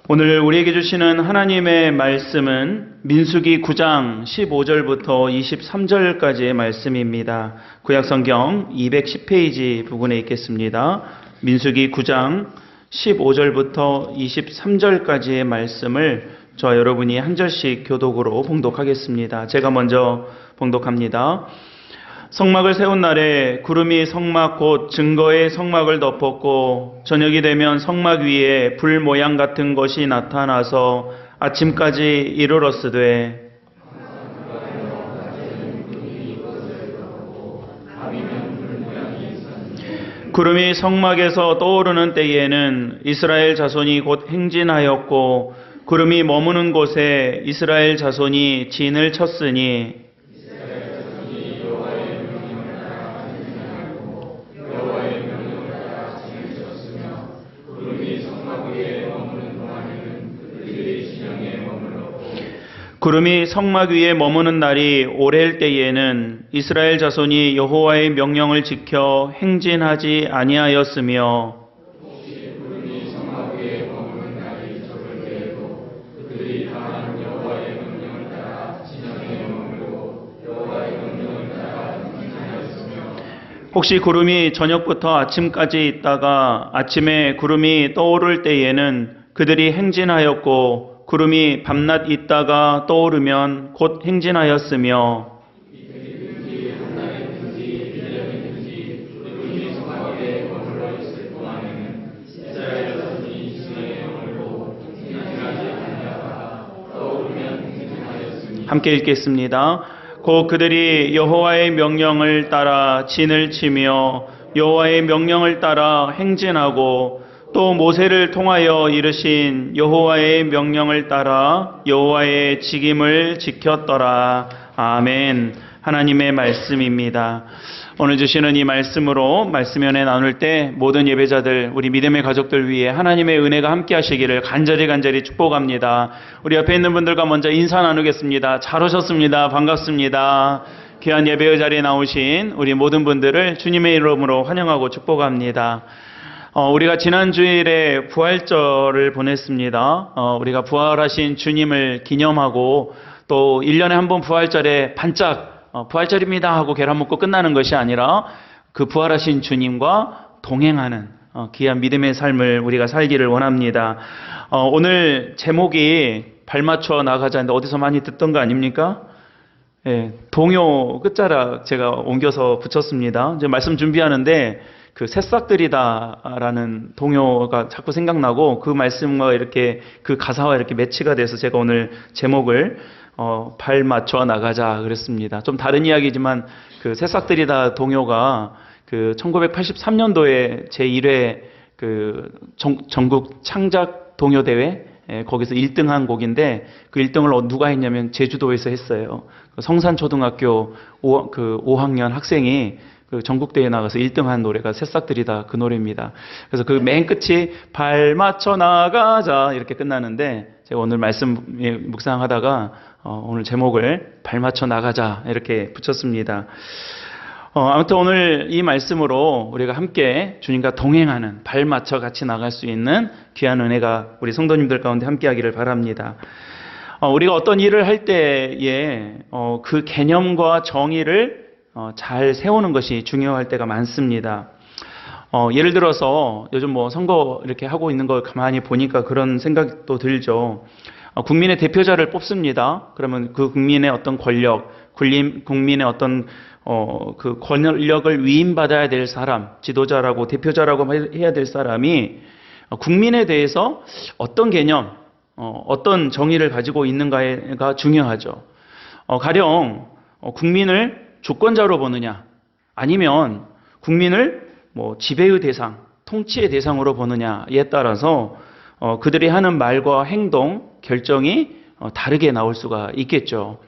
오늘 우리에게 주시는 하나님의 말씀은 민수기 9장 15절부터 23절까지의 말씀입니다. 구약성경 210페이지 부분에 있겠습니다. 민수기 9장 15절부터 23절까지의 말씀을 저와 여러분이 한 절씩 교독으로 봉독하겠습니다. 제가 먼저 봉독합니다. 성막을 세운 날에 구름이 성막 곧 증거의 성막을 덮었고 저녁이 되면 성막 위에 불 모양 같은 것이 나타나서 아침까지 이르렀으되 구름이 성막에서 떠오르는 때에는 이스라엘 자손이 곧 행진하였고 구름이 머무는 곳에 이스라엘 자손이 진을 쳤으니 구름이 성막 위에 머무는 날이 오래일 때에는 이스라엘 자손이 여호와의 명령을 지켜 행진하지 아니하였으며 혹시 구름이 저녁부터 아침까지 있다가 아침에 구름이 떠오를 때에는 그들이 행진하였고 구름이 밤낮 있다가 떠오르면 곧 행진하였으며 함께 읽겠습니다. 곧 그들이 여호와의 명령을 따라 진을 치며 여호와의 명령을 따라 행진하고 또 모세를 통하여 이르신 여호와의 명령을 따라 여호와의 직임을 지켰더라. 아멘. 하나님의 말씀입니다. 오늘 주시는 이 말씀으로 말씀연에 나눌 때 모든 예배자들, 우리 믿음의 가족들 위해 하나님의 은혜가 함께 하시기를 간절히 축복합니다. 우리 옆에 있는 분들과 먼저 인사 나누겠습니다. 잘 오셨습니다. 반갑습니다. 귀한 예배의 자리에 나오신 우리 모든 분들을 주님의 이름으로 환영하고 축복합니다. 우리가 지난 주일에 부활절을 보냈습니다. 우리가 부활하신 주님을 기념하고 또 1년에 한 번 부활절에 반짝 부활절입니다 하고 계란 먹고 끝나는 것이 아니라 그 부활하신 주님과 동행하는 귀한 믿음의 삶을 우리가 살기를 원합니다. 오늘 제목이 발맞춰 나가자인데 어디서 많이 듣던 거 아닙니까? 예, 동요 끝자락 제가 옮겨서 붙였습니다. 이제 말씀 준비하는데 그 새싹들이다라는 동요가 자꾸 생각나고 그 말씀과 이렇게 그 가사와 이렇게 매치가 돼서 제가 오늘 제목을 발 맞춰 나가자 그랬습니다. 좀 다른 이야기지만 그 새싹들이다 동요가 그 1983년도에 제1회 그 전국 창작 동요 대회 거기서 1등한 곡인데 그 1등을 누가 했냐면 제주도에서 했어요. 성산초등학교 5학년 학생이 그 전국대회에 나가서 1등한 노래가 새싹들이다 그 노래입니다. 그래서 그 맨 끝이 발 맞춰 나가자 이렇게 끝나는데 제가 오늘 말씀 묵상하다가 오늘 제목을 발 맞춰 나가자 이렇게 붙였습니다. 아무튼 오늘 이 말씀으로 우리가 함께 주님과 동행하는 발 맞춰 같이 나갈 수 있는 귀한 은혜가 우리 성도님들 가운데 함께 하기를 바랍니다. 우리가 어떤 일을 할 때에 그 개념과 정의를 잘 세우는 것이 중요할 때가 많습니다. 예를 들어서 요즘 뭐 선거 이렇게 하고 있는 걸 가만히 보니까 그런 생각도 들죠. 국민의 대표자를 뽑습니다. 그러면 그 국민의 어떤 권력, 국민의 어떤 그 권력을 위임받아야 될 사람, 지도자라고 대표자라고 해야 될 사람이 국민에 대해서 어떤 개념, 어떤 정의를 가지고 있는가가 중요하죠. 가령 국민을 주권자로 보느냐 아니면 국민을 뭐 지배의 대상, 통치의 대상으로 보느냐에 따라서 그들이 하는 말과 행동, 결정이 다르게 나올 수가 있겠죠.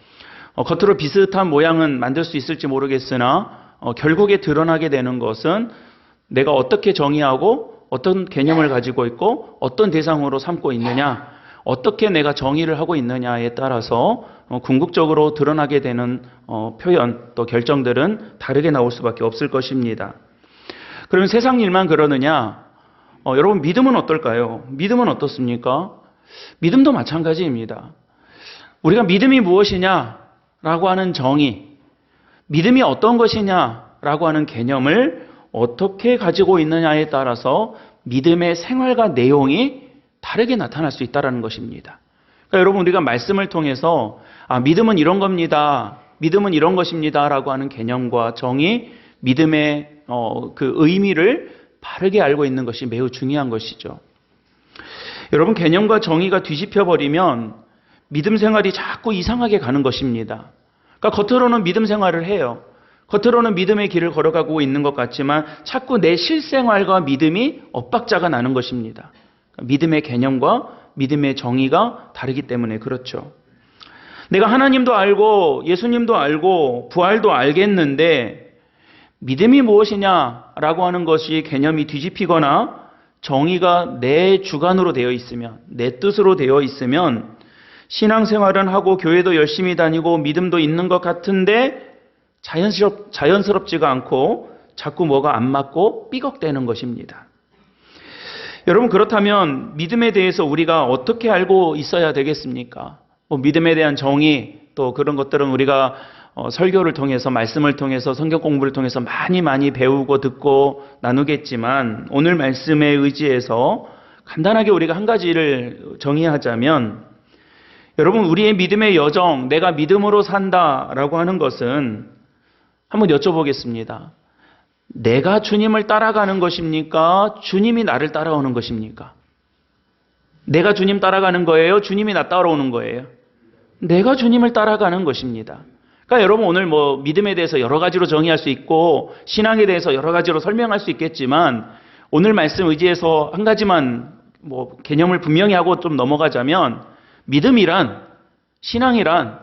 겉으로 비슷한 모양은 만들 수 있을지 모르겠으나 결국에 드러나게 되는 것은 내가 어떻게 정의하고 어떤 개념을 가지고 있고 어떤 대상으로 삼고 있느냐, 어떻게 내가 정의를 하고 있느냐에 따라서 궁극적으로 드러나게 되는 표현 또 결정들은 다르게 나올 수밖에 없을 것입니다. 그러면 세상 일만 그러느냐? 여러분 믿음은 어떨까요? 믿음은 어떻습니까? 믿음도 마찬가지입니다. 우리가 믿음이 무엇이냐라고 하는 정의, 믿음이 어떤 것이냐라고 하는 개념을 어떻게 가지고 있느냐에 따라서 믿음의 생활과 내용이 다르게 나타날 수 있다는 것입니다. 그러니까 여러분, 우리가 말씀을 통해서 믿음은 이런 겁니다, 믿음은 이런 것입니다 라고 하는 개념과 정의, 믿음의 그 의미를 바르게 알고 있는 것이 매우 중요한 것이죠. 여러분, 개념과 정의가 뒤집혀버리면 믿음 생활이 자꾸 이상하게 가는 것입니다. 그러니까 겉으로는 믿음 생활을 해요. 겉으로는 믿음의 길을 걸어가고 있는 것 같지만 자꾸 내 실생활과 믿음이 엇박자가 나는 것입니다. 믿음의 개념과 믿음의 정의가 다르기 때문에 그렇죠. 내가 하나님도 알고 예수님도 알고 부활도 알겠는데 믿음이 무엇이냐라고 하는 것이 개념이 뒤집히거나 정의가 내 주관으로 되어 있으면, 내 뜻으로 되어 있으면 신앙생활은 하고 교회도 열심히 다니고 믿음도 있는 것 같은데 자연스럽지가 않고 자꾸 뭐가 안 맞고 삐걱대는 것입니다. 여러분, 그렇다면 믿음에 대해서 우리가 어떻게 알고 있어야 되겠습니까? 믿음에 대한 정의, 또 그런 것들은 우리가 설교를 통해서, 말씀을 통해서, 성경 공부를 통해서 많이 배우고 듣고 나누겠지만 오늘 말씀에 의지해서 간단하게 우리가 한 가지를 정의하자면, 여러분, 우리의 믿음의 여정, 내가 믿음으로 산다라고 하는 것은 한번 여쭤보겠습니다. 내가 주님을 따라가는 것입니까? 주님이 나를 따라오는 것입니까? 내가 주님 따라가는 거예요? 주님이 나 따라오는 거예요? 내가 주님을 따라가는 것입니다. 그러니까 여러분, 오늘 믿음에 대해서 여러 가지로 정의할 수 있고 신앙에 대해서 여러 가지로 설명할 수 있겠지만 오늘 말씀 의지해서 한 가지만 개념을 분명히 하고 좀 넘어가자면, 믿음이란, 신앙이란,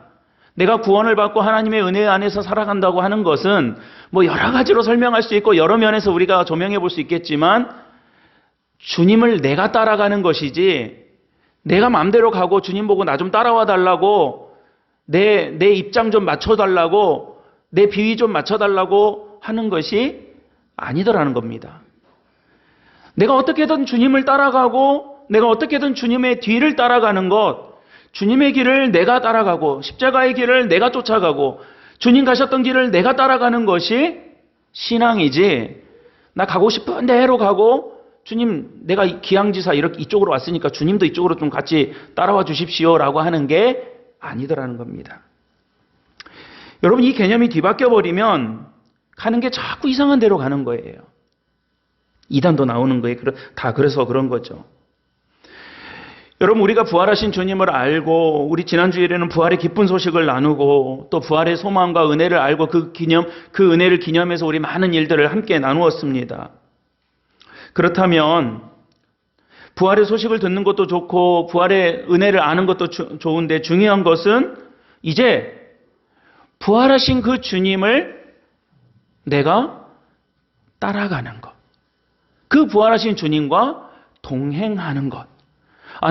내가 구원을 받고 하나님의 은혜 안에서 살아간다고 하는 것은 여러 가지로 설명할 수 있고 여러 면에서 우리가 조명해 볼 수 있겠지만 주님을 내가 따라가는 것이지, 내가 마음대로 가고 주님 보고 나 좀 따라와 달라고, 내 입장 좀 맞춰달라고, 내 비위 좀 맞춰달라고 하는 것이 아니더라는 겁니다. 내가 어떻게든 주님을 따라가고 내가 어떻게든 주님의 뒤를 따라가는 것, 주님의 길을 내가 따라가고 십자가의 길을 내가 쫓아가고 주님 가셨던 길을 내가 따라가는 것이 신앙이지, 나 가고 싶은 대로 가고 주님, 내가 기양지사 이쪽으로 왔으니까 주님도 이쪽으로 좀 같이 따라와 주십시오라고 하는 게 아니더라는 겁니다. 여러분, 이 개념이 뒤바뀌어 버리면 가는 게 자꾸 이상한 데로 가는 거예요. 이단도 나오는 거예요. 다 그래서 그런 거죠. 여러분, 우리가 부활하신 주님을 알고 우리 지난주일에는 부활의 기쁜 소식을 나누고 또 부활의 소망과 은혜를 알고 그 은혜를 기념해서 우리 많은 일들을 함께 나누었습니다. 그렇다면 부활의 소식을 듣는 것도 좋고 부활의 은혜를 아는 것도 좋은데 중요한 것은 이제 부활하신 그 주님을 내가 따라가는 것. 그 부활하신 주님과 동행하는 것.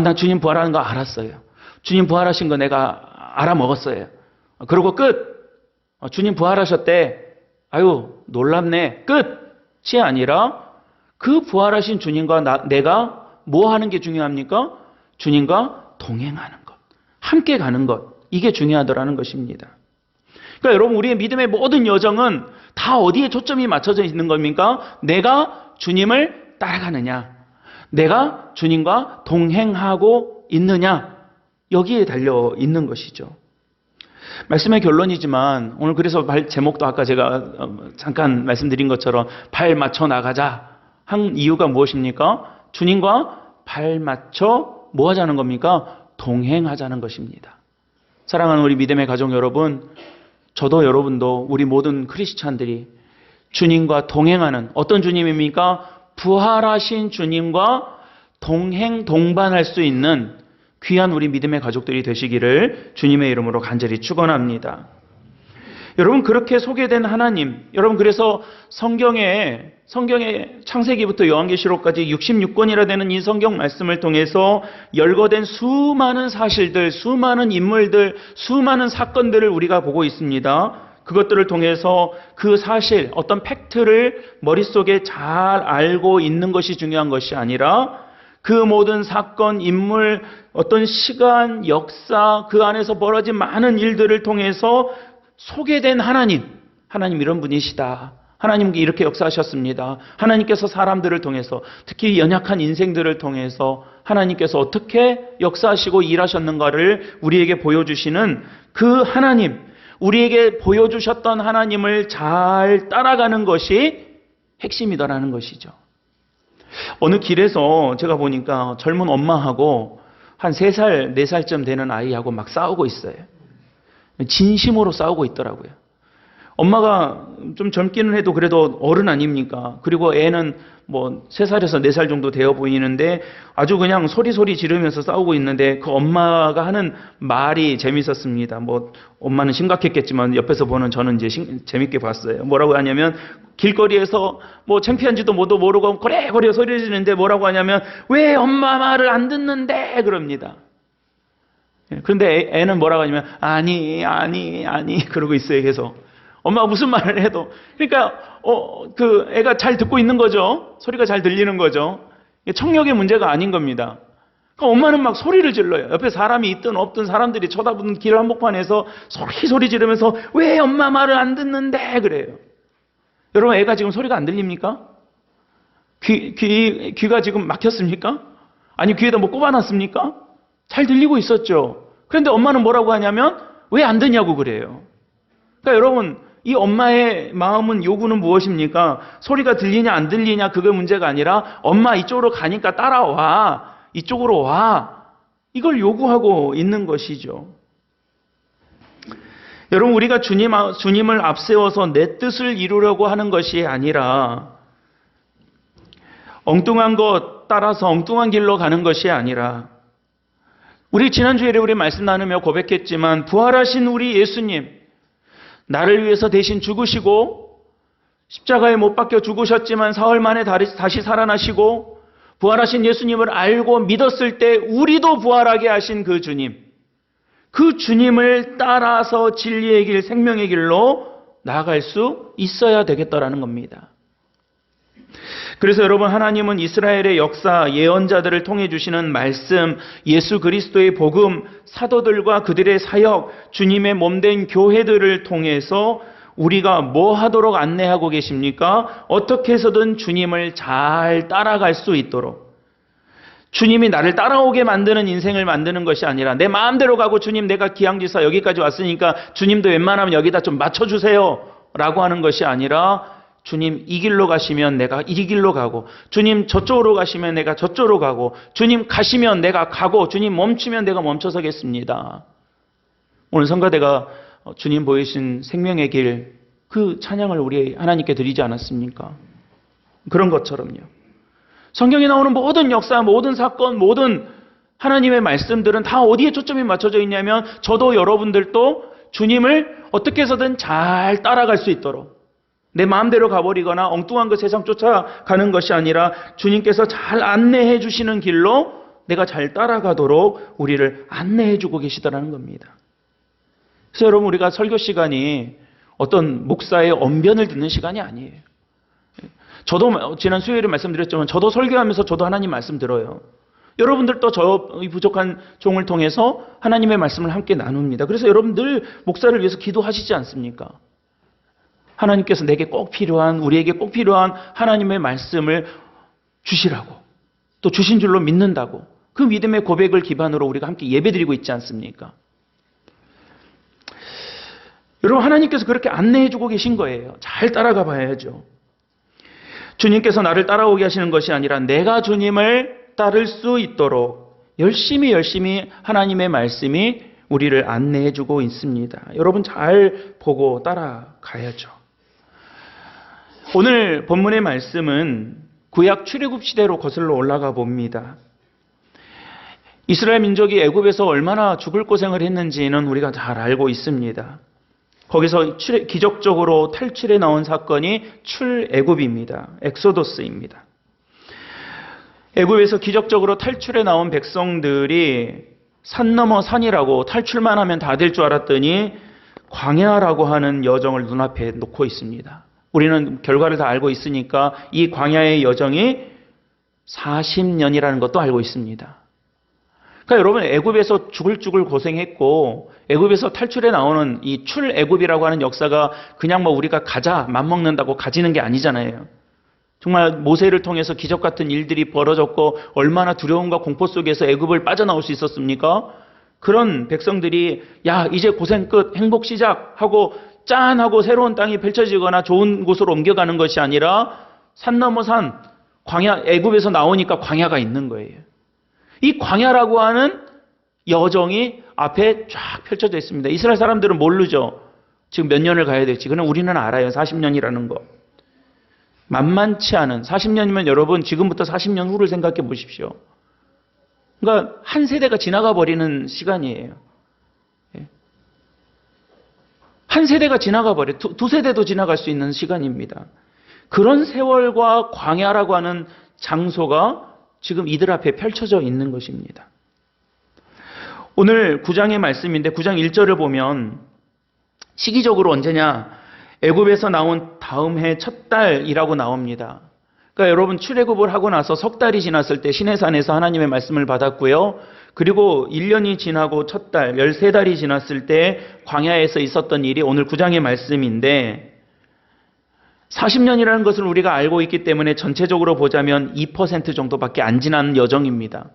나 주님 부활하는 거 알았어요. 주님 부활하신 거 내가 알아먹었어요. 그리고 끝. 주님 부활하셨대. 아유, 놀랍네. 끝이 아니라 그 부활하신 주님과 내가 뭐 하는 게 중요합니까? 주님과 동행하는 것. 함께 가는 것. 이게 중요하더라는 것입니다. 그러니까 여러분, 우리의 믿음의 모든 여정은 다 어디에 초점이 맞춰져 있는 겁니까? 내가 주님을 따라가느냐, 내가 주님과 동행하고 있느냐, 여기에 달려 있는 것이죠. 말씀의 결론이지만 오늘 그래서 제목도 아까 제가 잠깐 말씀드린 것처럼 발 맞춰 나가자 한 이유가 무엇입니까? 주님과 발 맞춰 뭐 하자는 겁니까? 동행하자는 것입니다. 사랑하는 우리 믿음의 가족 여러분, 저도 여러분도 우리 모든 크리스찬들이 주님과 동행하는, 어떤 주님입니까? 부활하신 주님과 동반할 수 있는 귀한 우리 믿음의 가족들이 되시기를 주님의 이름으로 간절히 축원합니다. 여러분, 그렇게 소개된 하나님, 여러분, 그래서 성경에 창세기부터 요한계시록까지 66권이나 되는 이 성경 말씀을 통해서 열거된 수많은 사실들, 수많은 인물들, 수많은 사건들을 우리가 보고 있습니다. 그것들을 통해서 그 사실, 어떤 팩트를 머릿속에 잘 알고 있는 것이 중요한 것이 아니라 그 모든 사건, 인물, 어떤 시간, 역사, 그 안에서 벌어진 많은 일들을 통해서 소개된 하나님 이런 분이시다. 하나님께 이렇게 역사하셨습니다. 하나님께서 사람들을 통해서, 특히 연약한 인생들을 통해서 하나님께서 어떻게 역사하시고 일하셨는가를 우리에게 보여주시는 그 하나님, 우리에게 보여주셨던 하나님을 잘 따라가는 것이 핵심이다라는 것이죠. 어느 길에서 제가 보니까 젊은 엄마하고 한 3살, 4살쯤 되는 아이하고 막 싸우고 있어요. 진심으로 싸우고 있더라고요. 엄마가 좀 젊기는 해도 그래도 어른 아닙니까? 그리고 애는 뭐 3살에서 4살 정도 되어 보이는데 아주 그냥 소리 지르면서 싸우고 있는데 그 엄마가 하는 말이 재밌었습니다. 뭐 엄마는 심각했겠지만 옆에서 보는 저는 이제 재밌게 봤어요. 뭐라고 하냐면 길거리에서 뭐 창피한지도 모르고 고래고래 소리 지르는데 뭐라고 하냐면 왜 엄마 말을 안 듣는데 그럽니다. 그런데 애는 뭐라고 하냐면 아니 그러고 있어요. 계속. 엄마가 무슨 말을 해도. 그러니까 그 애가 잘 듣고 있는 거죠. 소리가 잘 들리는 거죠. 청력의 문제가 아닌 겁니다. 그러니까 엄마는 막 소리를 질러요. 옆에 사람이 있든 없든 사람들이 쳐다보는 길 한복판에서 소리 지르면서 왜 엄마 말을 안 듣는데 그래요. 여러분, 애가 지금 소리가 안 들립니까? 귀가 지금 막혔습니까? 아니 귀에다 뭐 꼽아놨습니까? 잘 들리고 있었죠. 그런데 엄마는 뭐라고 하냐면 왜 안 듣냐고 그래요. 그러니까 여러분, 이 엄마의 마음은, 요구는 무엇입니까? 소리가 들리냐 안 들리냐 그게 문제가 아니라 엄마 이쪽으로 가니까 따라와, 이쪽으로 와, 이걸 요구하고 있는 것이죠. 여러분, 우리가 주님을 앞세워서 내 뜻을 이루려고 하는 것이 아니라, 엉뚱한 것 따라서 엉뚱한 길로 가는 것이 아니라, 우리 지난주에 우리 말씀 나누며 고백했지만 부활하신 우리 예수님, 나를 위해서 대신 죽으시고 십자가에 못 박혀 죽으셨지만 사흘 만에 다시 살아나시고 부활하신 예수님을 알고 믿었을 때 우리도 부활하게 하신 그 주님, 그 주님을 따라서 진리의 길, 생명의 길로 나아갈 수 있어야 되겠다라는 겁니다. 그래서 여러분, 하나님은 이스라엘의 역사, 예언자들을 통해 주시는 말씀, 예수 그리스도의 복음, 사도들과 그들의 사역, 주님의 몸된 교회들을 통해서 우리가 뭐 하도록 안내하고 계십니까? 어떻게 해서든 주님을 잘 따라갈 수 있도록, 주님이 나를 따라오게 만드는 인생을 만드는 것이 아니라 내 마음대로 가고 주님 내가 기양지사 여기까지 왔으니까 주님도 웬만하면 여기다 좀 맞춰주세요 라고 하는 것이 아니라, 주님 이 길로 가시면 내가 이 길로 가고, 주님 저쪽으로 가시면 내가 저쪽으로 가고, 주님 가시면 내가 가고, 주님 멈추면 내가 멈춰서겠습니다. 오늘 성가대가 주님 보이신 생명의 길, 그 찬양을 우리 하나님께 드리지 않았습니까? 그런 것처럼요. 성경에 나오는 모든 역사, 모든 사건, 모든 하나님의 말씀들은 다 어디에 초점이 맞춰져 있냐면 저도 여러분들도 주님을 어떻게 해서든 잘 따라갈 수 있도록, 내 마음대로 가버리거나 엉뚱한 그 세상 쫓아가는 것이 아니라 주님께서 잘 안내해 주시는 길로 내가 잘 따라가도록 우리를 안내해 주고 계시다는 겁니다. 그래서 여러분, 우리가 설교 시간이 어떤 목사의 언변을 듣는 시간이 아니에요. 저도 지난 수요일에 말씀드렸지만 저도 설교하면서 저도 하나님 말씀 들어요. 여러분들도 저의 부족한 종을 통해서 하나님의 말씀을 함께 나눕니다. 그래서 여러분 늘 목사를 위해서 기도하시지 않습니까? 하나님께서 내게 꼭 필요한, 우리에게 꼭 필요한 하나님의 말씀을 주시라고, 또 주신 줄로 믿는다고, 그 믿음의 고백을 기반으로 우리가 함께 예배드리고 있지 않습니까? 여러분, 하나님께서 그렇게 안내해주고 계신 거예요. 잘 따라가 봐야죠. 주님께서 나를 따라오게 하시는 것이 아니라 내가 주님을 따를 수 있도록 열심히 하나님의 말씀이 우리를 안내해주고 있습니다. 여러분 잘 보고 따라가야죠. 오늘 본문의 말씀은 구약 출애굽 시대로 거슬러 올라가 봅니다. 이스라엘 민족이 애굽에서 얼마나 죽을 고생을 했는지는 우리가 잘 알고 있습니다. 거기서 기적적으로 탈출해 나온 사건이 출애굽입니다. 엑소더스입니다. 애굽에서 기적적으로 탈출해 나온 백성들이 산 넘어 산이라고 탈출만 하면 다 될 줄 알았더니 광야라고 하는 여정을 눈앞에 놓고 있습니다. 우리는 결과를 다 알고 있으니까 이 광야의 여정이 40년이라는 것도 알고 있습니다. 그러니까 여러분, 애굽에서 죽을 고생했고 애굽에서 탈출해 나오는 이 출애굽이라고 하는 역사가 그냥 뭐 우리가 가자 맘먹는다고 가지는 게 아니잖아요. 정말 모세를 통해서 기적 같은 일들이 벌어졌고 얼마나 두려움과 공포 속에서 애굽을 빠져나올 수 있었습니까? 그런 백성들이 야 이제 고생 끝 행복 시작하고 짠하고 새로운 땅이 펼쳐지거나 좋은 곳으로 옮겨가는 것이 아니라 산 넘어 산 광야, 애굽에서 나오니까 광야가 있는 거예요. 이 광야라고 하는 여정이 앞에 쫙 펼쳐져 있습니다. 이스라엘 사람들은 모르죠. 지금 몇 년을 가야 될지. 그러나 우리는 알아요. 40년이라는 거. 만만치 않은 40년이면 여러분 지금부터 40년 후를 생각해 보십시오. 그러니까 한 세대가 지나가 버리는 시간이에요. 한 세대가 지나가 버려. 두 세대도 지나갈 수 있는 시간입니다. 그런 세월과 광야라고 하는 장소가 지금 이들 앞에 펼쳐져 있는 것입니다. 오늘 9장의 말씀인데 9장 1절을 보면 시기적으로 언제냐? 애굽에서 나온 다음 해 첫 달이라고 나옵니다. 그러니까 여러분 출애굽을 하고 나서 석 달이 지났을 때 시내산에서 하나님의 말씀을 받았고요. 그리고 1년이 지나고 첫 달, 13달이 지났을 때 광야에서 있었던 일이 오늘 9장의 말씀인데 40년이라는 것을 우리가 알고 있기 때문에 전체적으로 보자면 2% 정도밖에 안 지난 여정입니다.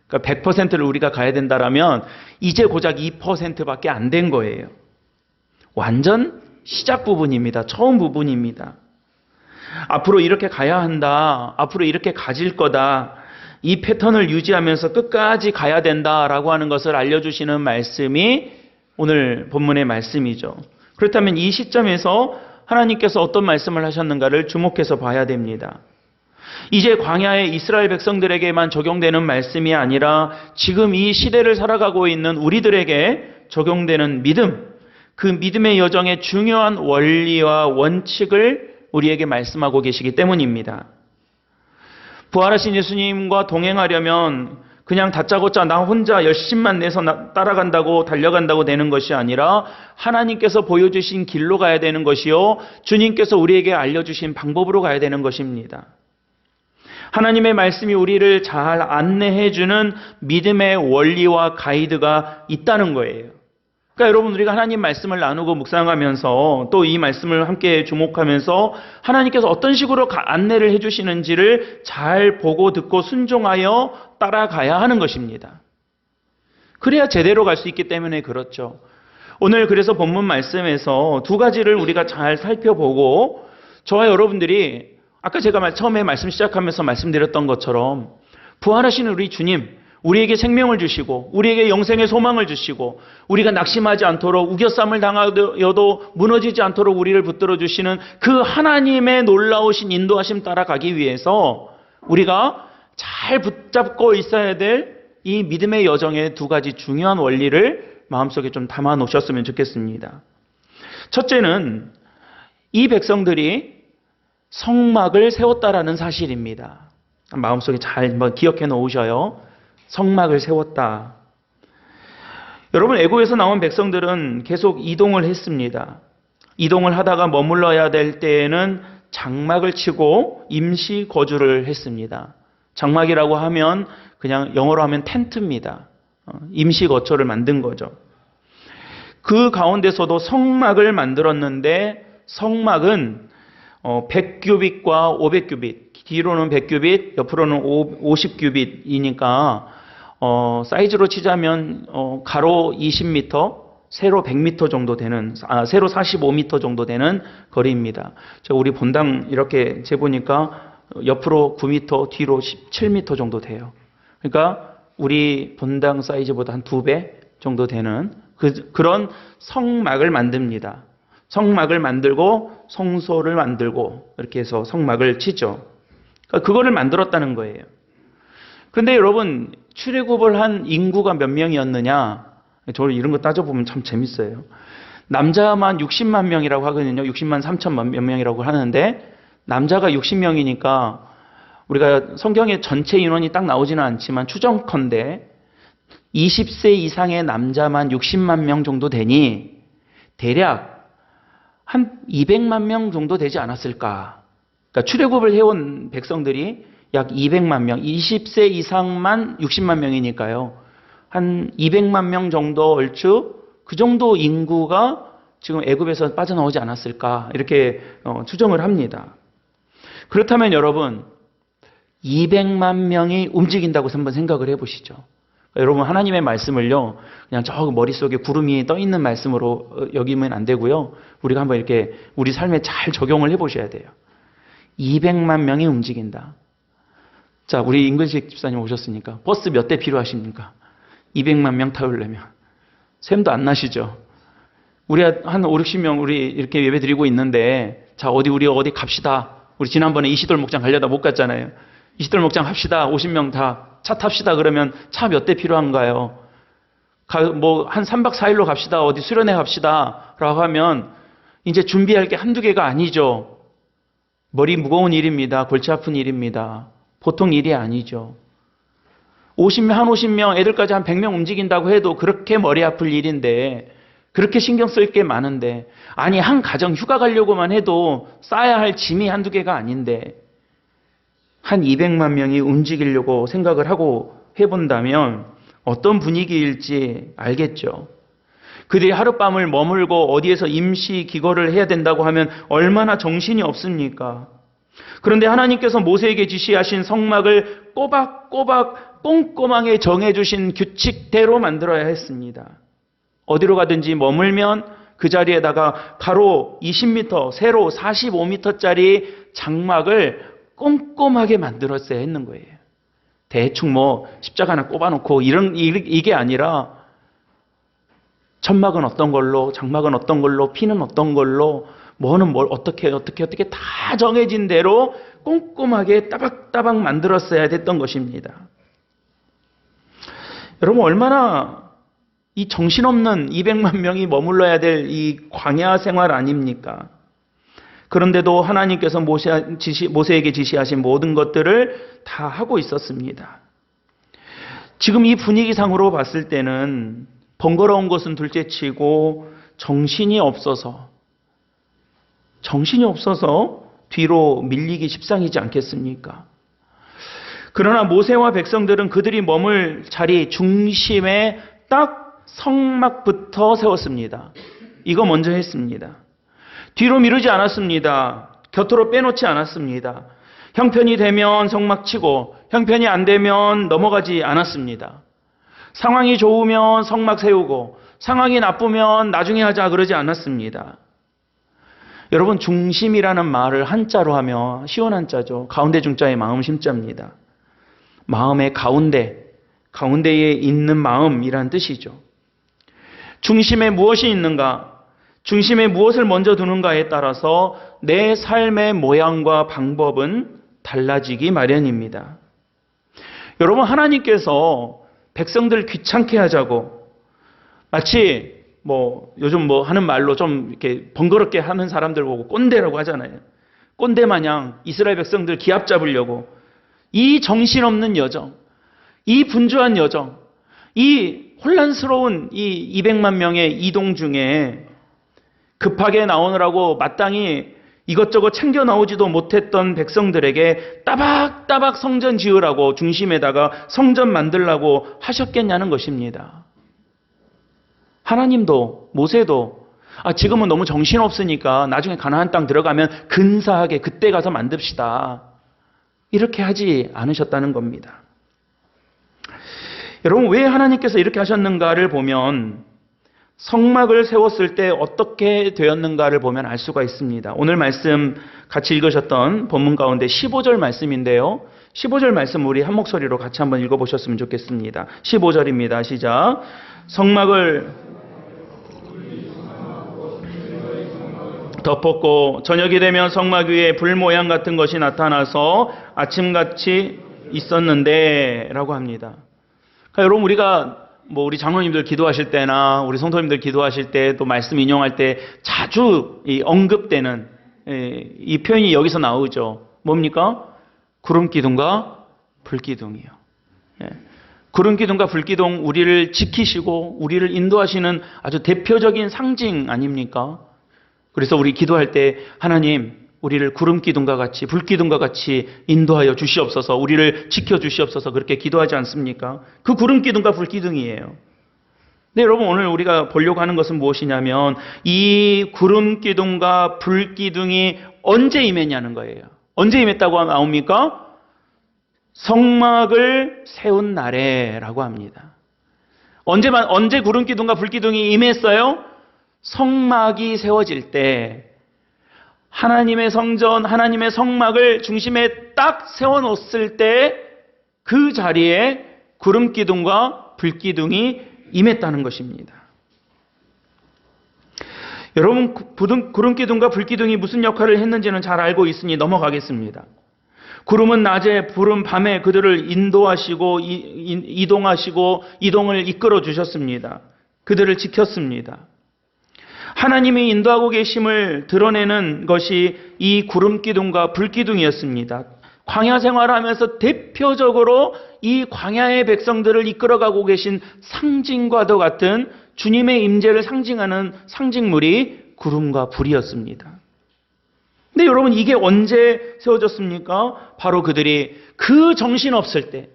그러니까 100%를 우리가 가야 된다라면 이제 고작 2%밖에 안 된 거예요. 완전 시작 부분입니다. 처음 부분입니다. 앞으로 이렇게 가야 한다. 앞으로 이렇게 가질 거다. 이 패턴을 유지하면서 끝까지 가야 된다라고 하는 것을 알려주시는 말씀이 오늘 본문의 말씀이죠. 그렇다면 이 시점에서 하나님께서 어떤 말씀을 하셨는가를 주목해서 봐야 됩니다. 이제 광야의 이스라엘 백성들에게만 적용되는 말씀이 아니라 지금 이 시대를 살아가고 있는 우리들에게 적용되는 믿음, 그 믿음의 여정의 중요한 원리와 원칙을 우리에게 말씀하고 계시기 때문입니다. 부활하신 예수님과 동행하려면 그냥 다짜고짜 나 혼자 열심만 내서 따라간다고 달려간다고 되는 것이 아니라 하나님께서 보여주신 길로 가야 되는 것이요 주님께서 우리에게 알려주신 방법으로 가야 되는 것입니다. 하나님의 말씀이 우리를 잘 안내해주는 믿음의 원리와 가이드가 있다는 거예요. 그러니까 여러분 우리가 하나님 말씀을 나누고 묵상하면서 또 이 말씀을 함께 주목하면서 하나님께서 어떤 식으로 안내를 해주시는지를 잘 보고 듣고 순종하여 따라가야 하는 것입니다. 그래야 제대로 갈 수 있기 때문에 그렇죠. 오늘 그래서 본문 말씀에서 두 가지를 우리가 잘 살펴보고 저와 여러분들이 아까 제가 처음에 말씀 시작하면서 말씀드렸던 것처럼 부활하신 우리 주님, 우리에게 생명을 주시고 우리에게 영생의 소망을 주시고 우리가 낙심하지 않도록 우겨쌈을 당하여도 무너지지 않도록 우리를 붙들어 주시는 그 하나님의 놀라우신 인도하심 따라가기 위해서 우리가 잘 붙잡고 있어야 될 이 믿음의 여정의 두 가지 중요한 원리를 마음속에 좀 담아 놓으셨으면 좋겠습니다. 첫째는 이 백성들이 성막을 세웠다라는 사실입니다. 마음속에 잘 기억해 놓으셔요. 성막을 세웠다. 여러분 애굽에서 나온 백성들은 계속 이동을 했습니다. 이동을 하다가 머물러야 될 때에는 장막을 치고 임시 거주를 했습니다. 장막이라고 하면 그냥 영어로 하면 텐트입니다. 임시 거처를 만든 거죠. 그 가운데서도 성막을 만들었는데 성막은 100규빗과 500규빗, 뒤로는 100규빗, 옆으로는 50규빗이니까 사이즈로 치자면 가로 20m, 세로 100m 정도 되는, 세로 45m 정도 되는 거리입니다. 제가 우리 본당 이렇게 재보니까 옆으로 9m, 뒤로 17m 정도 돼요. 그러니까 우리 본당 사이즈보다 한 2배 정도 되는 그런 성막을 만듭니다. 성막을 만들고 성소를 만들고 이렇게 해서 성막을 치죠. 그러니까 그거를 만들었다는 거예요. 그런데 여러분 출애굽을 한 인구가 몇 명이었느냐? 저는 이런 거 따져보면 참 재밌어요. 남자만 60만 명이라고 하거든요. 60만 3천만 몇 명이라고 하는데 남자가 60명이니까 우리가 성경에 전체 인원이 딱 나오지는 않지만 추정컨대 20세 이상의 남자만 60만 명 정도 되니 대략 한 200만 명 정도 되지 않았을까. 그러니까 출애굽을 해온 백성들이 약 200만 명, 20세 이상만 60만 명이니까요. 한 200만 명 정도 얼추 그 정도 인구가 지금 애굽에서 빠져나오지 않았을까 이렇게 추정을 합니다. 그렇다면 여러분 200만 명이 움직인다고 한번 생각을 해보시죠. 여러분 하나님의 말씀을요 그냥 저 머릿속에 구름이 떠 있는 말씀으로 여기면 안 되고요. 우리가 한번 이렇게 우리 삶에 잘 적용을 해보셔야 돼요. 200만 명이 움직인다. 자, 우리 임근식 집사님 오셨으니까 버스 몇 대 필요하십니까? 200만 명 태우려면 셈도 안 나시죠? 우리 한 5, 60명 우리 이렇게 예배 드리고 있는데 자, 우리 어디 갑시다. 우리 지난번에 이시돌 목장 가려다 못 갔잖아요. 이시돌 목장 합시다. 50명 다 차 탑시다. 그러면 차 몇 대 필요한가요? 뭐 한 3박 4일로 갑시다. 어디 수련회 갑시다. 라고 하면 이제 준비할 게 한두 개가 아니죠. 머리 무거운 일입니다. 골치 아픈 일입니다. 보통 일이 아니죠. 한 50명, 애들까지 한 100명 움직인다고 해도 그렇게 머리 아플 일인데 그렇게 신경 쓸 게 많은데 아니 한 가정 휴가 가려고만 해도 싸야 할 짐이 한두 개가 아닌데 한 200만 명이 움직이려고 생각을 하고 해본다면 어떤 분위기일지 알겠죠. 그들이 하룻밤을 머물고 어디에서 임시 기거를 해야 된다고 하면 얼마나 정신이 없습니까? 그런데 하나님께서 모세에게 지시하신 성막을 꼬박꼬박 꼼꼼하게 정해주신 규칙대로 만들어야 했습니다. 어디로 가든지 머물면 그 자리에다가 가로 20m, 세로 45m짜리 장막을 꼼꼼하게 만들었어야 했는 거예요. 대충 뭐 십자가 하나 꼽아놓고 이게 아니라 천막은 어떤 걸로, 장막은 어떤 걸로, 피는 어떤 걸로, 뭐는 뭘 어떻게 다 정해진 대로 꼼꼼하게 따박따박 만들었어야 됐던 것입니다. 여러분 얼마나 이 정신없는 200만 명이 머물러야 될 이 광야 생활 아닙니까? 그런데도 하나님께서 모세에게 지시하신 모든 것들을 다 하고 있었습니다. 지금 이 분위기상으로 봤을 때는 번거로운 것은 둘째치고 정신이 없어서 뒤로 밀리기 십상이지 않겠습니까? 그러나 모세와 백성들은 그들이 머물 자리 중심에 딱 성막부터 세웠습니다. 이거 먼저 했습니다. 뒤로 미루지 않았습니다. 곁으로 빼놓지 않았습니다. 형편이 되면 성막 치고 형편이 안 되면 넘어가지 않았습니다. 상황이 좋으면 성막 세우고 상황이 나쁘면 나중에 하자 그러지 않았습니다. 여러분 중심이라는 말을 한자로 하면 시원 한자죠. 가운데 중자의 마음 심자입니다. 마음의 가운데에 있는 마음이란 뜻이죠. 중심에 무엇이 있는가? 중심에 무엇을 먼저 두는가에 따라서 내 삶의 모양과 방법은 달라지기 마련입니다. 여러분 하나님께서 백성들 귀찮게 하자고 마치 요즘 하는 말로 좀 이렇게 번거롭게 하는 사람들 보고 꼰대라고 하잖아요. 꼰대 마냥 이스라엘 백성들 기합 잡으려고 이 정신없는 여정, 이 분주한 여정, 이 혼란스러운 이 200만 명의 이동 중에 급하게 나오느라고 마땅히 이것저것 챙겨 나오지도 못했던 백성들에게 따박따박 성전 지으라고 중심에다가 성전 만들라고 하셨겠냐는 것입니다. 하나님도 모세도 지금은 너무 정신없으니까 나중에 가나안 땅 들어가면 근사하게 그때 가서 만듭시다. 이렇게 하지 않으셨다는 겁니다. 여러분 왜 하나님께서 이렇게 하셨는가를 보면 성막을 세웠을 때 어떻게 되었는가를 보면 알 수가 있습니다. 오늘 말씀 같이 읽으셨던 본문 가운데 15절 말씀인데요. 15절 말씀 우리 한 목소리로 같이 한번 읽어보셨으면 좋겠습니다. 15절입니다. 시작. 성막을 덮었고 저녁이 되면 성막 위에 불 모양 같은 것이 나타나서 아침같이 있었는데 라고 합니다. 그러니까 여러분 우리가 우리 장로님들 기도하실 때나 우리 성도님들 기도하실 때 또 말씀 인용할 때 자주 언급되는 이 표현이 여기서 나오죠. 뭡니까? 구름 기둥과 불 기둥이요. 구름 기둥과 불 기둥 우리를 지키시고 우리를 인도하시는 아주 대표적인 상징 아닙니까? 그래서 우리 기도할 때 하나님 우리를 구름 기둥과 같이 불 기둥과 같이 인도하여 주시옵소서, 우리를 지켜 주시옵소서 그렇게 기도하지 않습니까? 그 구름 기둥과 불 기둥이에요. 네, 여러분 오늘 우리가 보려고 하는 것은 무엇이냐면 이 구름 기둥과 불 기둥이 언제 임했냐는 거예요. 언제 임했다고 나옵니까? 성막을 세운 날에라고 합니다. 언제 구름 기둥과 불 기둥이 임했어요? 성막이 세워질 때, 하나님의 성전, 하나님의 성막을 중심에 딱 세워놓았을 때 그 자리에 구름 기둥과 불 기둥이 임했다는 것입니다. 여러분, 구름 기둥과 불 기둥이 무슨 역할을 했는지는 잘 알고 있으니 넘어가겠습니다. 구름은 낮에, 불은 밤에 그들을 인도하시고 이동하시고 이동을 이끌어 주셨습니다. 그들을 지켰습니다. 하나님이 인도하고 계심을 드러내는 것이 이 구름 기둥과 불 기둥이었습니다. 광야 생활하면서 대표적으로 이 광야의 백성들을 이끌어가고 계신 상징과도 같은 주님의 임재를 상징하는 상징물이 구름과 불이었습니다. 근데 여러분 이게 언제 세워졌습니까? 바로 그들이 그 정신 없을 때,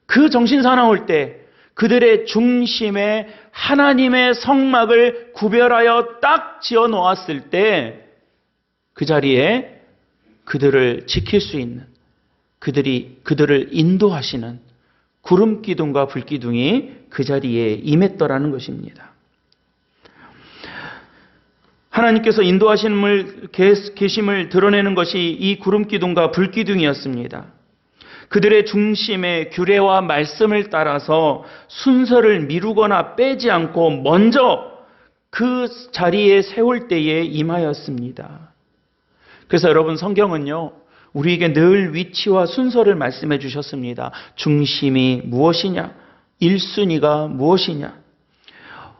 그 정신 사나울 때 그들의 중심에 하나님의 성막을 구별하여 딱 지어 놓았을 때 그 자리에 그들을 지킬 수 있는, 그들을 인도하시는 구름 기둥과 불 기둥이 그 자리에 임했더라는 것입니다. 하나님께서 인도하심을 계심을 드러내는 것이 이 구름 기둥과 불 기둥이었습니다. 그들의 중심에 규례와 말씀을 따라서 순서를 미루거나 빼지 않고 먼저 그 자리에 세울 때에 임하였습니다. 그래서 여러분 성경은요, 우리에게 늘 위치와 순서를 말씀해 주셨습니다. 중심이 무엇이냐? 1순위가 무엇이냐?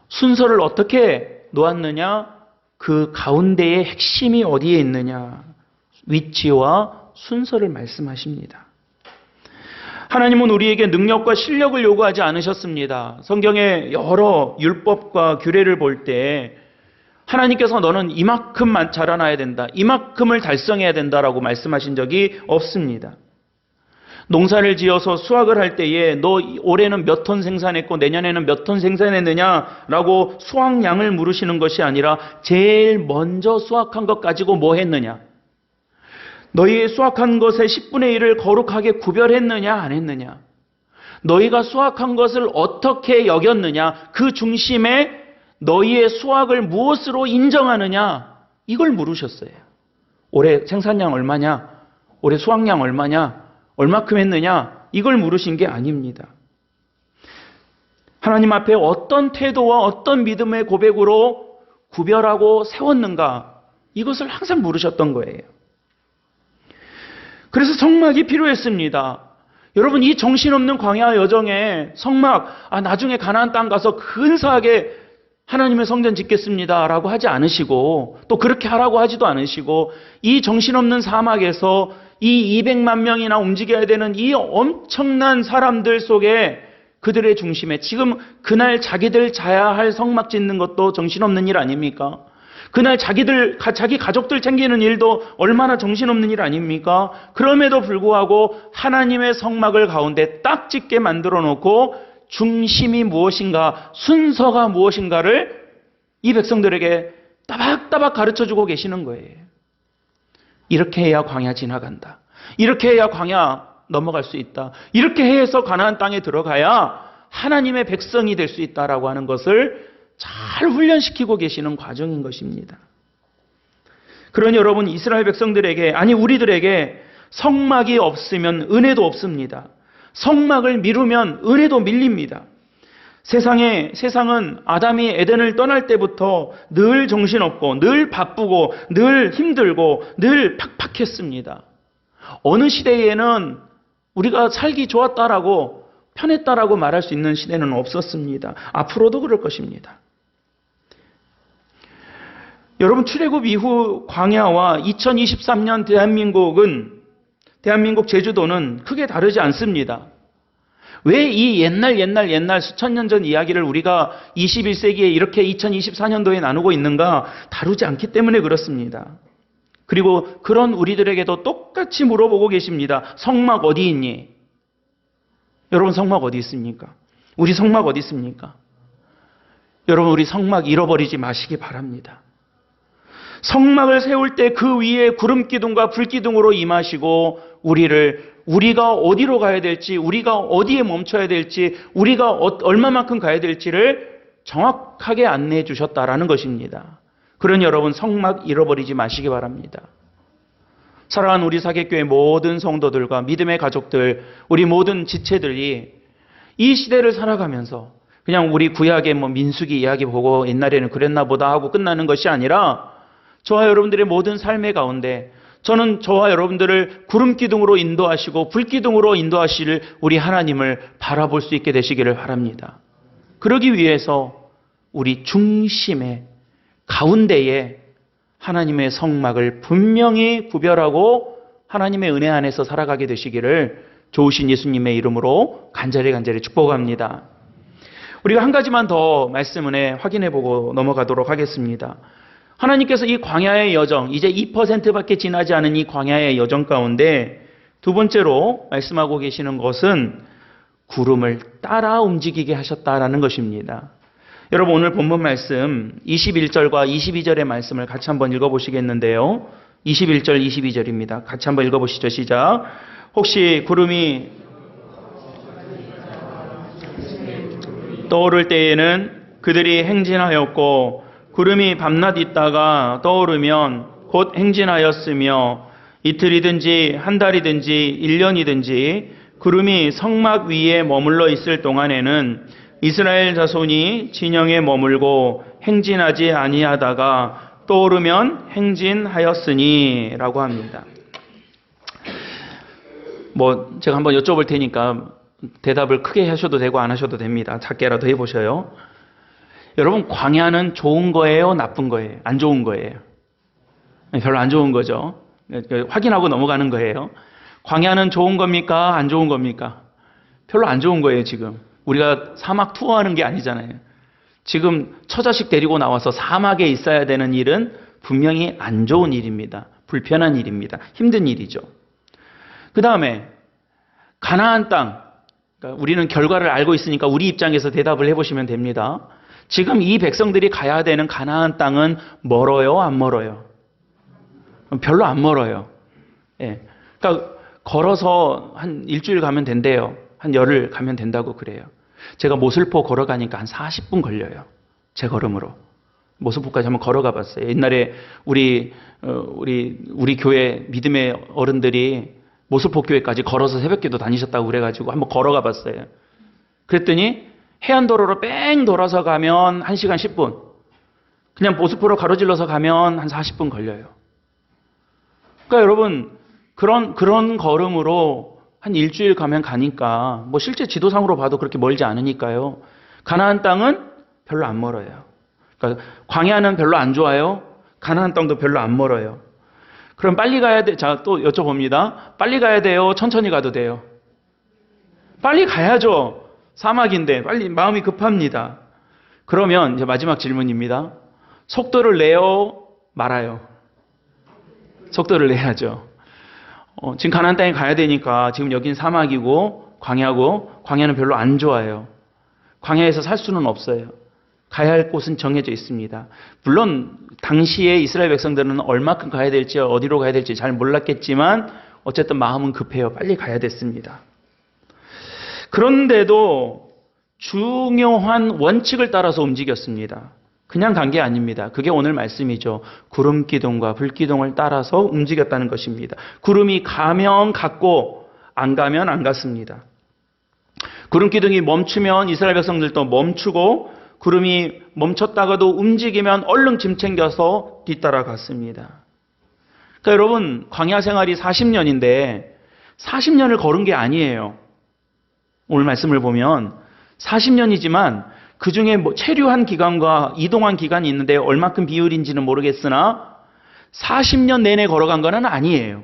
순서를 어떻게 놓았느냐? 그 가운데의 핵심이 어디에 있느냐? 위치와 순서를 말씀하십니다. 하나님은 우리에게 능력과 실력을 요구하지 않으셨습니다. 성경의 여러 율법과 규례를 볼 때 하나님께서 너는 이만큼만 자라나야 된다, 이만큼을 달성해야 된다라고 말씀하신 적이 없습니다. 농사를 지어서 수확을 할 때에 너 올해는 몇 톤 생산했고 내년에는 몇 톤 생산했느냐라고 수확량을 물으시는 것이 아니라 제일 먼저 수확한 것 가지고 뭐 했느냐, 너희의 수확한 것의 10분의 1을 거룩하게 구별했느냐 안 했느냐, 너희가 수확한 것을 어떻게 여겼느냐, 그 중심에 너희의 수확을 무엇으로 인정하느냐, 이걸 물으셨어요. 올해 생산량 얼마냐, 올해 수확량 얼마냐, 얼마큼 했느냐, 이걸 물으신 게 아닙니다. 하나님 앞에 어떤 태도와 어떤 믿음의 고백으로 구별하고 세웠는가, 이것을 항상 물으셨던 거예요. 그래서 성막이 필요했습니다. 여러분 이 정신없는 광야 여정에 성막, 나중에 가나안 땅 가서 근사하게 하나님의 성전 짓겠습니다라고 하지 않으시고 또 그렇게 하라고 하지도 않으시고 이 정신없는 사막에서 이 200만 명이나 움직여야 되는 이 엄청난 사람들 속에 그들의 중심에 지금 그날 자기들 자야 할 성막 짓는 것도 정신없는 일 아닙니까? 그날 자기 가족들 챙기는 일도 얼마나 정신없는 일 아닙니까? 그럼에도 불구하고 하나님의 성막을 가운데 딱 짓게 만들어 놓고 중심이 무엇인가, 순서가 무엇인가를 이 백성들에게 따박따박 가르쳐주고 계시는 거예요. 이렇게 해야 광야 지나간다. 이렇게 해야 광야 넘어갈 수 있다. 이렇게 해서 가나안 땅에 들어가야 하나님의 백성이 될 수 있다라고 하는 것을 잘 훈련시키고 계시는 과정인 것입니다. 그러니 여러분 이스라엘 백성들에게, 아니 우리들에게 성막이 없으면 은혜도 없습니다. 성막을 미루면 은혜도 밀립니다. 세상은 아담이 에덴을 떠날 때부터 늘 정신없고 늘 바쁘고 늘 힘들고 늘 팍팍했습니다. 어느 시대에는 우리가 살기 좋았다라고 편했다라고 말할 수 있는 시대는 없었습니다. 앞으로도 그럴 것입니다. 여러분 출애굽 이후 광야와 2023년 대한민국 제주도는 크게 다르지 않습니다. 왜 이 옛날 수천 년 전 이야기를 우리가 21세기에 이렇게 2024년도에 나누고 있는가? 다루지 않기 때문에 그렇습니다. 그리고 그런 우리들에게도 똑같이 물어보고 계십니다. 성막 어디 있니? 여러분 성막 어디 있습니까? 우리 성막 어디 있습니까? 여러분 우리 성막 잃어버리지 마시기 바랍니다. 성막을 세울 때 그 위에 구름기둥과 불기둥으로 임하시고 우리가 어디로 가야 될지, 우리가 어디에 멈춰야 될지, 우리가 얼마만큼 가야 될지를 정확하게 안내해 주셨다라는 것입니다. 그러니 여러분 성막 잃어버리지 마시기 바랍니다. 사랑하는 우리 사귑교회 모든 성도들과 믿음의 가족들, 우리 모든 지체들이 이 시대를 살아가면서 그냥 우리 구약의 민수기 이야기 보고 옛날에는 그랬나 보다 하고 끝나는 것이 아니라 저와 여러분들의 모든 삶의 가운데 저는 저와 여러분들을 구름기둥으로 인도하시고 불기둥으로 인도하실 우리 하나님을 바라볼 수 있게 되시기를 바랍니다. 그러기 위해서 우리 중심에 가운데에 하나님의 성막을 분명히 구별하고 하나님의 은혜 안에서 살아가게 되시기를 좋으신 예수님의 이름으로 간절히 축복합니다. 우리가 한 가지만 더 말씀 은혜 확인해 보고 넘어가도록 하겠습니다. 하나님께서 이 광야의 여정, 이제 2%밖에 지나지 않은 이 광야의 여정 가운데 두 번째로 말씀하고 계시는 것은 구름을 따라 움직이게 하셨다라는 것입니다. 여러분 오늘 본문 말씀 21절과 22절의 말씀을 같이 한번 읽어보시겠는데요. 21절, 22절입니다. 같이 한번 읽어보시죠. 시작. 혹시 구름이 떠오를 때에는 그들이 행진하였고 구름이 밤낮 있다가 떠오르면 곧 행진하였으며 이틀이든지 한 달이든지 1년이든지 구름이 성막 위에 머물러 있을 동안에는 이스라엘 자손이 진영에 머물고 행진하지 아니하다가 떠오르면 행진하였으니 라고 합니다. 제가 한번 여쭤볼 테니까 대답을 크게 하셔도 되고 안 하셔도 됩니다. 작게라도 해보셔요. 여러분 광야는 좋은 거예요? 나쁜 거예요? 안 좋은 거예요? 별로 안 좋은 거죠. 확인하고 넘어가는 거예요. 광야는 좋은 겁니까? 안 좋은 겁니까? 별로 안 좋은 거예요. 지금 우리가 사막 투어하는 게 아니잖아요. 지금 처자식 데리고 나와서 사막에 있어야 되는 일은 분명히 안 좋은 일입니다. 불편한 일입니다. 힘든 일이죠. 그 다음에 가나안 땅, 그러니까 우리는 결과를 알고 있으니까 우리 입장에서 대답을 해보시면 됩니다. 지금 이 백성들이 가야 되는 가나안 땅은 멀어요? 안 멀어요? 별로 안 멀어요. 예. 그러니까 걸어서 한 일주일 가면 된대요. 한 열흘 가면 된다고 그래요. 제가 모슬포 걸어가니까 한 40분 걸려요. 제 걸음으로. 모슬포까지 한번 걸어가 봤어요. 옛날에 우리 교회 믿음의 어른들이 모슬포 교회까지 걸어서 새벽기도 다니셨다고 그래가지고 한번 걸어가 봤어요. 그랬더니 해안도로로 뺑 돌아서 가면 1시간 10분. 그냥 모슬포로 가로질러서 가면 한 40분 걸려요. 그러니까 여러분 그런 걸음으로 한 일주일 가면 가니까 실제 지도상으로 봐도 그렇게 멀지 않으니까요. 가나안 땅은 별로 안 멀어요. 그러니까 광야는 별로 안 좋아요. 가나안 땅도 별로 안 멀어요. 그럼 빨리 가야 돼. 자, 또 여쭤봅니다. 빨리 가야 돼요? 천천히 가도 돼요? 빨리 가야죠. 사막인데 빨리 마음이 급합니다. 그러면 이제 마지막 질문입니다. 속도를 내요? 말아요? 속도를 내야죠. 지금 가나안 땅에 가야 되니까 지금 여긴 사막이고 광야는 별로 안 좋아요. 광야에서 살 수는 없어요. 가야 할 곳은 정해져 있습니다. 물론 당시에 이스라엘 백성들은 얼마큼 가야 될지 어디로 가야 될지 잘 몰랐겠지만 어쨌든 마음은 급해요. 빨리 가야 됐습니다. 그런데도 중요한 원칙을 따라서 움직였습니다. 그냥 간 게 아닙니다. 그게 오늘 말씀이죠. 구름 기둥과 불 기둥을 따라서 움직였다는 것입니다. 구름이 가면 갔고 안 가면 안 갔습니다. 구름 기둥이 멈추면 이스라엘 백성들도 멈추고 구름이 멈췄다가도 움직이면 얼른 짐 챙겨서 뒤따라 갔습니다. 그러니까 여러분 광야 생활이 40년인데 40년을 걸은 게 아니에요. 오늘 말씀을 보면 40년이지만 그 중에 체류한 기간과 이동한 기간이 있는데 얼마큼 비율인지는 모르겠으나 40년 내내 걸어간 건 아니에요.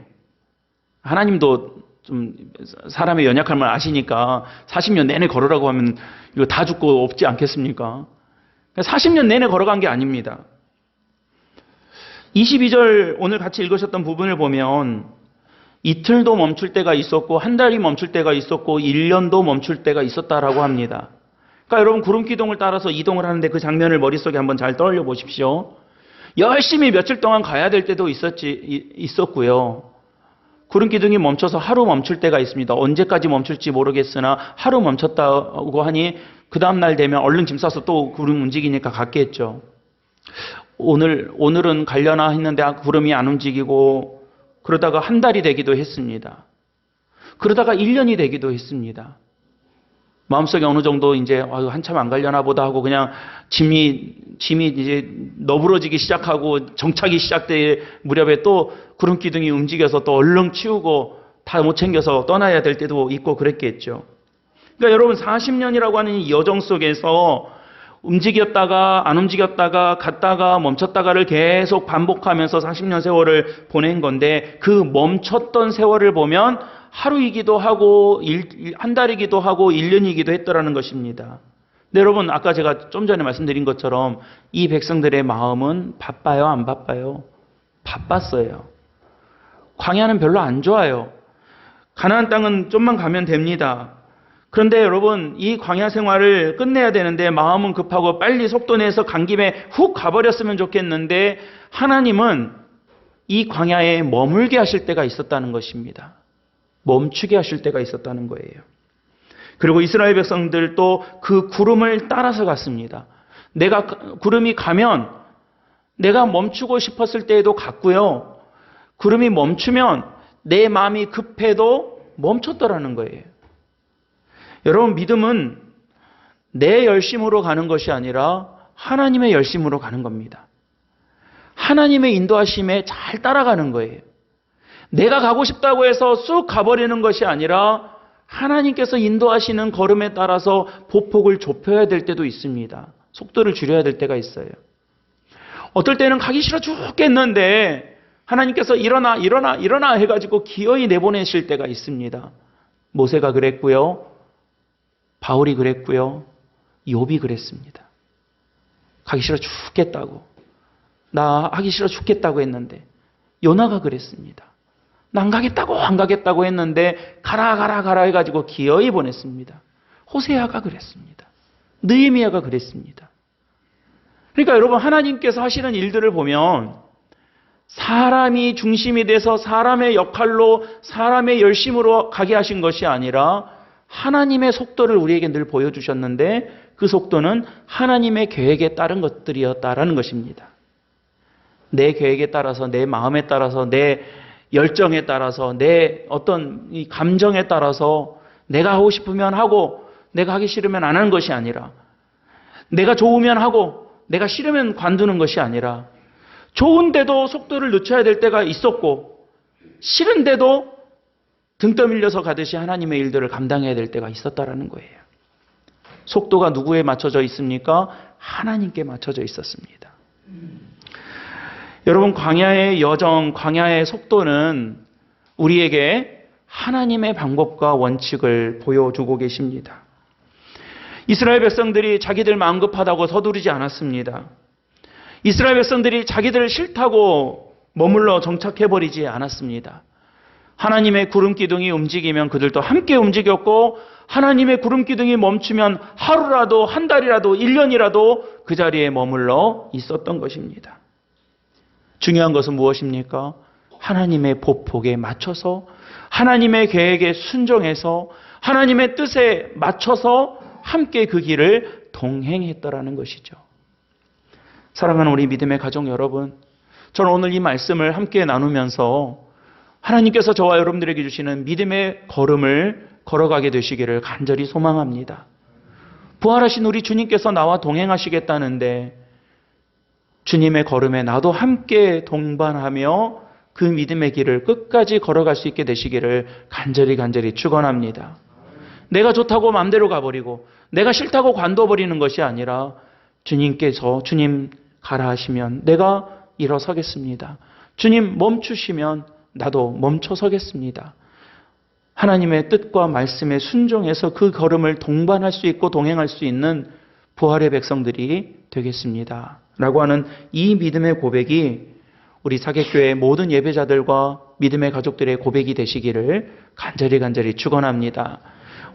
하나님도 좀 사람의 연약함을 아시니까 40년 내내 걸으라고 하면 이거 다 죽고 없지 않겠습니까? 40년 내내 걸어간 게 아닙니다. 22절 오늘 같이 읽으셨던 부분을 보면 이틀도 멈출 때가 있었고 한 달이 멈출 때가 있었고 1년도 멈출 때가 있었다라고 합니다. 그러니까 여러분 구름 기둥을 따라서 이동을 하는데 그 장면을 머릿속에 한번 잘 떠올려 보십시오. 열심히 며칠 동안 가야 될 때도 있었고요. 구름 기둥이 멈춰서 하루 멈출 때가 있습니다. 언제까지 멈출지 모르겠으나 하루 멈췄다고 하니 그 다음날 되면 얼른 짐 싸서 또 구름 움직이니까 갔겠죠. 오늘은 가려나 했는데 구름이 안 움직이고 그러다가 한 달이 되기도 했습니다. 그러다가 1년이 되기도 했습니다. 마음속에 어느 정도 이제 한참 안 가려나 보다 하고 그냥 짐이 이제 너부러지기 시작하고 정착이 시작될 무렵에 또 구름 기둥이 움직여서 또 얼른 치우고 다 못 챙겨서 떠나야 될 때도 있고 그랬겠죠. 그러니까 여러분 40년이라고 하는 이 여정 속에서 움직였다가 안 움직였다가 갔다가 멈췄다가를 계속 반복하면서 40년 세월을 보낸 건데 그 멈췄던 세월을 보면 하루이기도 하고 한 달이기도 하고 1년이기도 했더라는 것입니다. 근데 여러분 아까 제가 좀 전에 말씀드린 것처럼 이 백성들의 마음은 바빠요, 안 바빠요? 바빴어요. 광야는 별로 안 좋아요. 가나안 땅은 좀만 가면 됩니다. 그런데 여러분 이 광야 생활을 끝내야 되는데 마음은 급하고 빨리 속도 내서 간 김에 훅 가버렸으면 좋겠는데 하나님은 이 광야에 머물게 하실 때가 있었다는 것입니다. 멈추게 하실 때가 있었다는 거예요. 그리고 이스라엘 백성들도 그 구름을 따라서 갔습니다. 구름이 가면 내가 멈추고 싶었을 때에도 갔고요. 구름이 멈추면 내 마음이 급해도 멈췄더라는 거예요. 여러분 믿음은 내 열심으로 가는 것이 아니라 하나님의 열심으로 가는 겁니다. 하나님의 인도하심에 잘 따라가는 거예요. 내가 가고 싶다고 해서 쑥 가버리는 것이 아니라 하나님께서 인도하시는 걸음에 따라서 보폭을 좁혀야 될 때도 있습니다. 속도를 줄여야 될 때가 있어요. 어떨 때는 가기 싫어 죽겠는데 하나님께서 일어나 해가지고 기어이 내보내실 때가 있습니다. 모세가 그랬고요. 바울이 그랬고요. 욥이 그랬습니다. 가기 싫어 죽겠다고. 나 하기 싫어 죽겠다고 했는데 요나가 그랬습니다. 나 안 가겠다고 했는데 가라 해가지고 기어이 보냈습니다. 호세아가 그랬습니다. 느헤미야가 그랬습니다. 그러니까 여러분 하나님께서 하시는 일들을 보면 사람이 중심이 돼서 사람의 역할로 사람의 열심으로 가게 하신 것이 아니라 하나님의 속도를 우리에게 늘 보여주셨는데 그 속도는 하나님의 계획에 따른 것들이었다라는 것입니다. 내 계획에 따라서 내 마음에 따라서 내 열정에 따라서 내 어떤 이 감정에 따라서 내가 하고 싶으면 하고 내가 하기 싫으면 안 하는 것이 아니라 내가 좋으면 하고 내가 싫으면 관두는 것이 아니라 좋은데도 속도를 늦춰야 될 때가 있었고 싫은데도 등 떠밀려서 가듯이 하나님의 일들을 감당해야 될 때가 있었다라는 거예요. 속도가 누구에 맞춰져 있습니까? 하나님께 맞춰져 있었습니다. 여러분 광야의 여정, 광야의 속도는 우리에게 하나님의 방법과 원칙을 보여주고 계십니다. 이스라엘 백성들이 자기들 마음 급하다고 서두르지 않았습니다. 이스라엘 백성들이 자기들 싫다고 머물러 정착해버리지 않았습니다. 하나님의 구름 기둥이 움직이면 그들도 함께 움직였고 하나님의 구름 기둥이 멈추면 하루라도 한 달이라도 1년이라도 그 자리에 머물러 있었던 것입니다. 중요한 것은 무엇입니까? 하나님의 보폭에 맞춰서 하나님의 계획에 순종해서 하나님의 뜻에 맞춰서 함께 그 길을 동행했더라는 것이죠. 사랑하는 우리 믿음의 가족 여러분, 저는 오늘 이 말씀을 함께 나누면서 하나님께서 저와 여러분들에게 주시는 믿음의 걸음을 걸어가게 되시기를 간절히 소망합니다. 부활하신 우리 주님께서 나와 동행하시겠다는데 주님의 걸음에 나도 함께 동반하며 그 믿음의 길을 끝까지 걸어갈 수 있게 되시기를 간절히 축원합니다. 내가 좋다고 마음대로 가버리고 내가 싫다고 관둬버리는 것이 아니라 주님께서 주님 가라 하시면 내가 일어서겠습니다. 주님 멈추시면 나도 멈춰서겠습니다. 하나님의 뜻과 말씀에 순종해서 그 걸음을 동반할 수 있고 동행할 수 있는 부활의 백성들이 되겠습니다. 라고 하는 이 믿음의 고백이 우리 사객교회 모든 예배자들과 믿음의 가족들의 고백이 되시기를 간절히 축원합니다.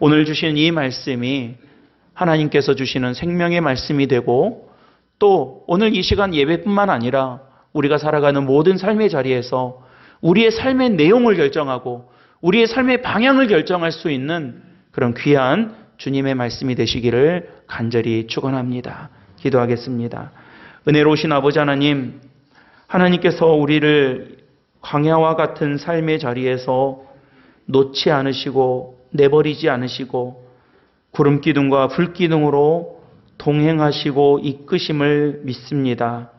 오늘 주신 이 말씀이 하나님께서 주시는 생명의 말씀이 되고, 또 오늘 이 시간 예배뿐만 아니라 우리가 살아가는 모든 삶의 자리에서 우리의 삶의 내용을 결정하고 우리의 삶의 방향을 결정할 수 있는 그런 귀한 주님의 말씀이 되시기를 간절히 축원합니다. 기도하겠습니다. 은혜로우신 아버지 하나님, 하나님께서 우리를 광야와 같은 삶의 자리에서 놓지 않으시고 내버리지 않으시고 구름기둥과 불기둥으로 동행하시고 이끄심을 믿습니다.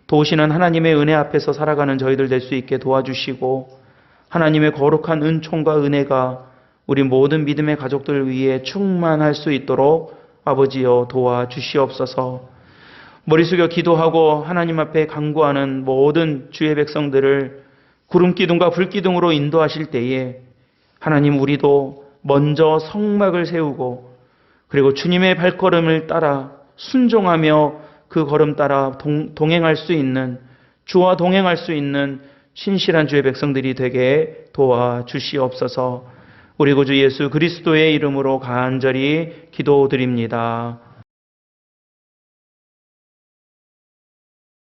도우시는 하나님의 은혜 앞에서 살아가는 저희들 될 수 있게 도와주시고, 하나님의 거룩한 은총과 은혜가 우리 모든 믿음의 가족들 위해 충만할 수 있도록 아버지여 도와주시옵소서. 머리 숙여 기도하고 하나님 앞에 간구하는 모든 주의 백성들을 구름기둥과 불기둥으로 인도하실 때에 하나님, 우리도 먼저 성막을 세우고 그리고 주님의 발걸음을 따라 순종하며 그 걸음 따라 동행할 수 있는, 주와 동행할 수 있는 신실한 주의 백성들이 되게 도와주시옵소서. 우리 구주 예수 그리스도의 이름으로 간절히 기도드립니다.